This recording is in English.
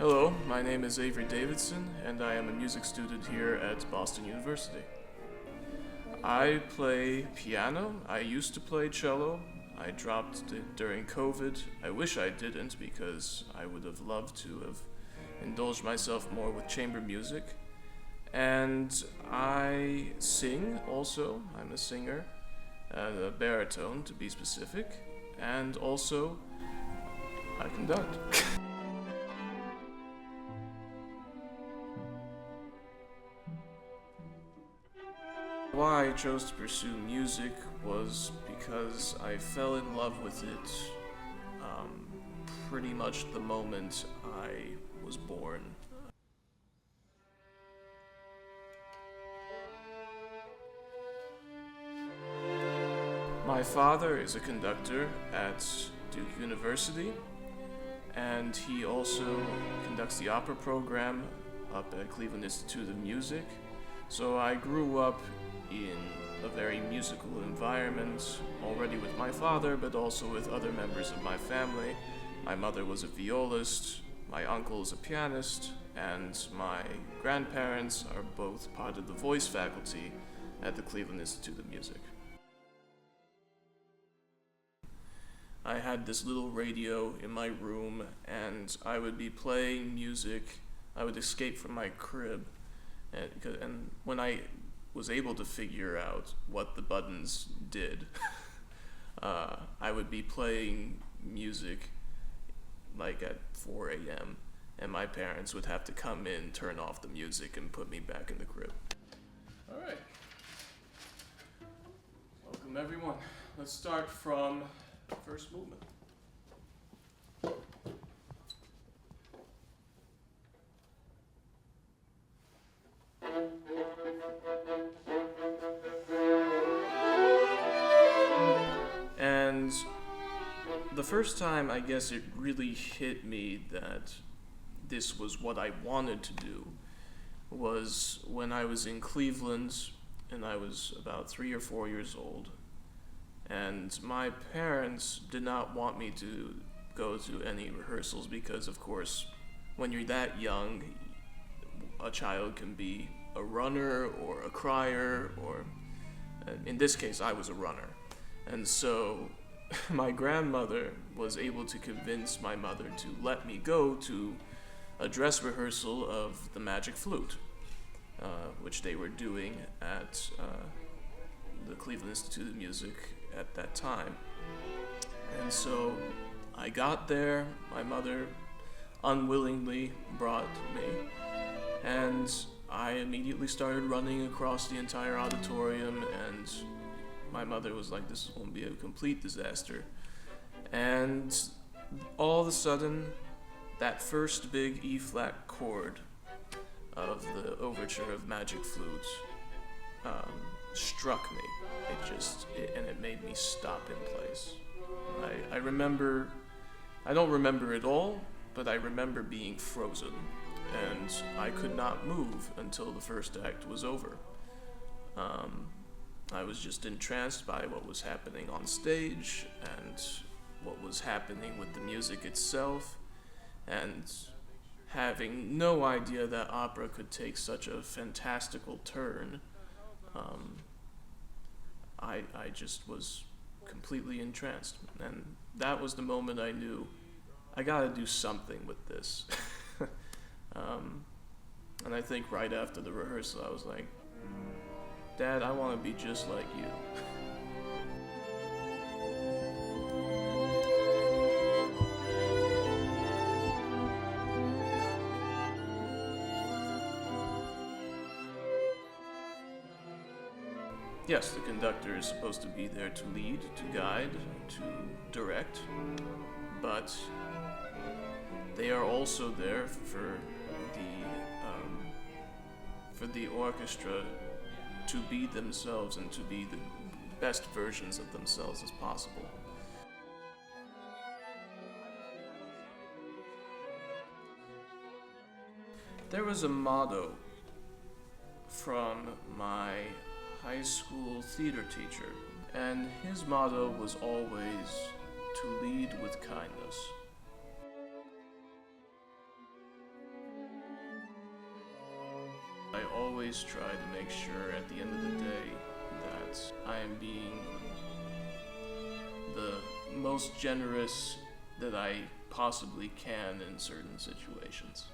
Hello, my name is Avery Davidson, and I am a music student here at Boston University. I play piano. I used to play cello. I dropped it during COVID. I wish I didn't because I would have loved to have indulged myself more with chamber music. And I sing also. I'm a singer, a baritone to be specific, and also I conduct. Why I chose to pursue music was because I fell in love with it pretty much the moment I was born. My father is a conductor at Duke University, and he also conducts the opera program up at Cleveland Institute of Music. So I grew up in a very musical environment, already with my father, but also with other members of my family. My mother was a violist, my uncle is a pianist, and my grandparents are both part of the voice faculty at the Cleveland Institute of Music. I had this little radio in my room, and I would be playing music. I would escape from my crib, and when I was able to figure out what the buttons did, I would be playing music like at 4 a.m. and my parents would have to come in, turn off the music, and put me back in the crib. All right. Welcome everyone. Let's start from the first movement. And the first time, I guess, it really hit me that this was what I wanted to do was when I was in Cleveland and I was about 3 or 4 years old. And my parents did not want me to go to any rehearsals because, of course, when you're that young, a child can be a runner or a crier, or in this case, I was a runner. And so my grandmother was able to convince my mother to let me go to a dress rehearsal of the Magic Flute, which they were doing at the Cleveland Institute of Music at that time. And so I got there, my mother unwillingly brought me, and I immediately started running across the entire auditorium, and my mother was like, this is going to be a complete disaster. And all of a sudden, that first big E-flat chord of the overture of Magic Flute struck me. And it made me stop in place. I remember, I don't remember it all, but I remember being frozen, and I could not move until the first act was over. I was just entranced by what was happening on stage and what was happening with the music itself, and having no idea that opera could take such a fantastical turn. I just was completely entranced, and that was the moment I knew I gotta do something with this. And I think right after the rehearsal I was like, Dad, I want to be just like you. Yes, the conductor is supposed to be there to lead, to guide, to direct, but they are also there for the orchestra to be themselves and to be the best versions of themselves as possible. There was a motto from my high school theater teacher, and his motto was always to lead with kindness. I always try to make sure at the end of the day that I am being the most generous that I possibly can in certain situations.